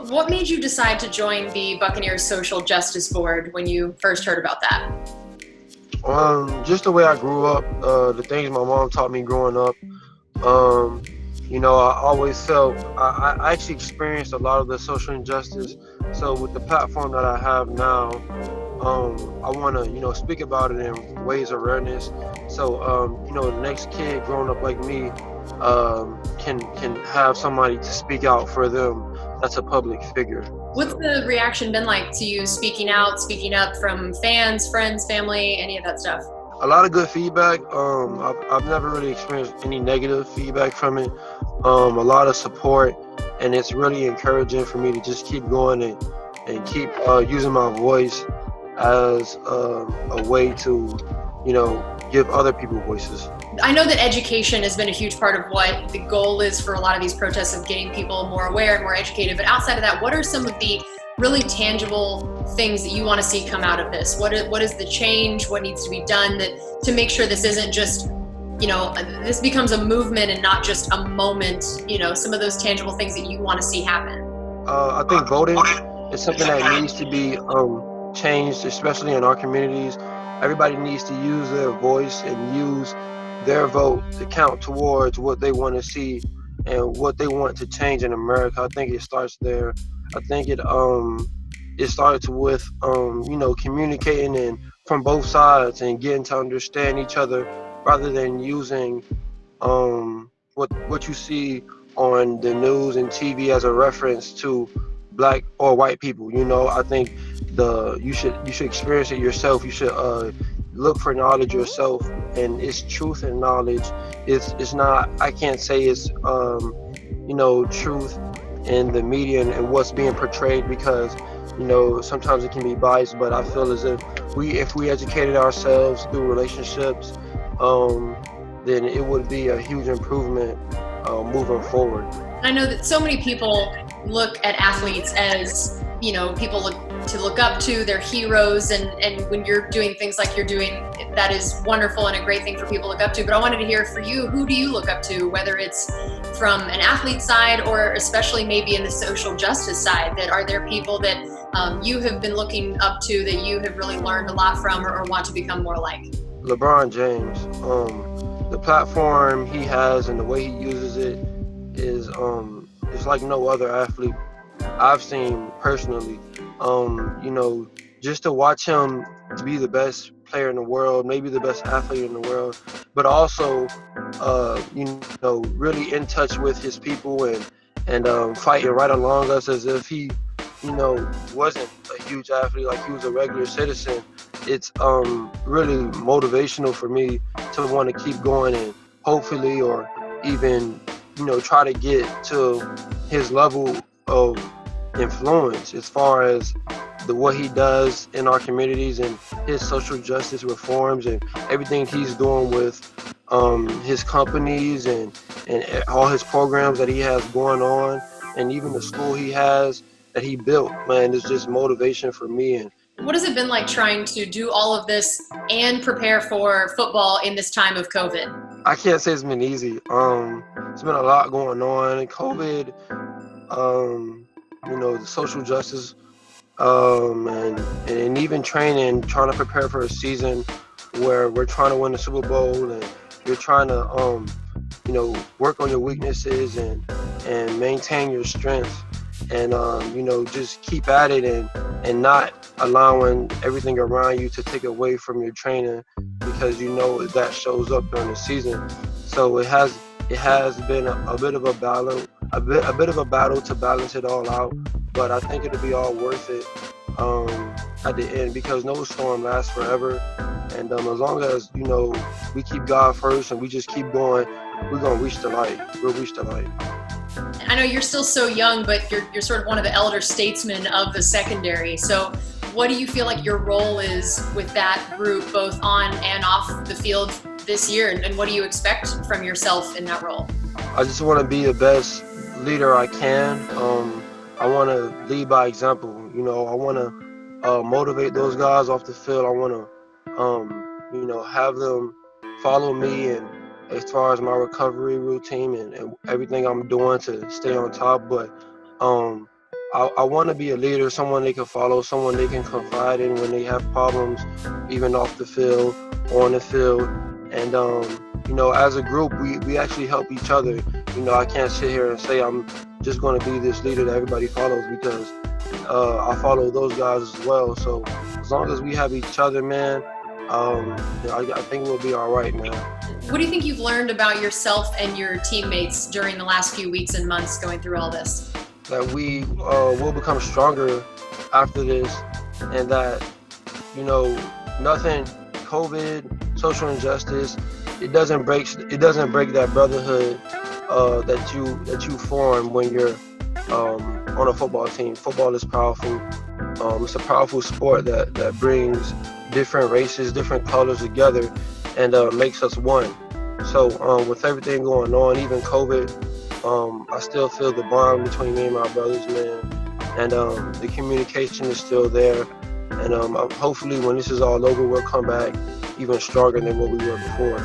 What made you decide to join the Buccaneers Social Justice Board when you first heard about that? Just the way I grew up, the things my mom taught me growing up. Um, I always felt I actually experienced a lot of the social injustice. So with the platform that I have now, I want to speak about it and raise awareness. So the next kid growing up like me can have somebody to speak out for them. That's a public figure. What's the reaction been like to you speaking out, speaking up from fans, friends, family, any of that stuff? A lot of good feedback. I've never really experienced any negative feedback from it. A lot of support, and it's really encouraging for me to just keep going and keep using my voice as a way to, give other people voices. I know that education has been a huge part of what the goal is for a lot of these protests, of getting people more aware and more educated. But outside of that, what are some of the really tangible things that you want to see come out of this? What is the change? What needs to be done to make sure this isn't just, this becomes a movement and not just a moment, some of those tangible things that you want to see happen? I think voting is something that needs to be changed, especially in our communities. Everybody needs to use their voice and use their vote to count towards what they want to see and what they want to change in America. I think it starts there. I think it starts with communicating and from both sides and getting to understand each other rather than using what you see on the news and TV as a reference to black or white people. I think you should experience it yourself. You should look for knowledge yourself, and it's truth and knowledge. It's not. I can't say it's truth in the media and what's being portrayed, because sometimes it can be biased. But I feel as if we educated ourselves through relationships, then it would be a huge improvement moving forward. I know that so many people look at athletes as, people look up to, their heroes, and when you're doing things like you're doing, that is wonderful and a great thing for people to look up to. But I wanted to hear for you, who do you look up to, whether it's from an athlete side or especially maybe in the social justice side? That are there people that you have been looking up to that you have really learned a lot from or want to become more like? LeBron James. The platform he has and the way he uses it is it's like no other athlete I've seen personally. Just to watch him to be the best player in the world, maybe the best athlete in the world, but also really in touch with his people and fighting right along us as if he wasn't a huge athlete, like he was a regular citizen. It's really motivational for me to want to keep going and hopefully, or even try to get to his level of influence as far as what he does in our communities and his social justice reforms and everything he's doing with his companies and all his programs that he has going on, and even the school he has that he built. Man, it's just motivation for me. And what has it been like trying to do all of this and prepare for football in this time of COVID? I can't say it's been easy. It's been a lot going on. COVID, the social justice, and even training, trying to prepare for a season where we're trying to win the Super Bowl, and you're trying to, work on your weaknesses and maintain your strengths, and just keep at it and not allowing everything around you to take away from your training, because that shows up during the season. So it has been a bit of a battle, a bit of a battle to balance it all out. But I think it'll be all worth it at the end, because no storm lasts forever. And as long as we keep God first and we just keep going, we're gonna reach the light. We'll reach the light. I know you're still so young, but you're sort of one of the elder statesmen of the secondary. So what do you feel like your role is with that group, both on and off the field this year? And what do you expect from yourself in that role? I just want to be the best leader I can. I want to lead by example. I want to motivate those guys off the field. I want to, have them follow me, and as far as my recovery routine and everything I'm doing to stay on top. But I want to be a leader, someone they can follow, someone they can confide in when they have problems, even off the field, on the field. And, as a group, we actually help each other. I can't sit here and say I'm just going to be this leader that everybody follows, because I follow those guys as well. So as long as we have each other, man, I think we'll be all right, man. What do you think you've learned about yourself and your teammates during the last few weeks and months going through all this? That we will become stronger after this, and that, nothing, COVID, social injustice, it doesn't break that brotherhood that you form when you're on a football team. Football is powerful. It's a powerful sport that brings different races, different colors together, and makes us one. So with everything going on, even COVID, I still feel the bond between me and my brothers, man. And the communication is still there. And hopefully when this is all over, we'll come back even stronger than what we were before.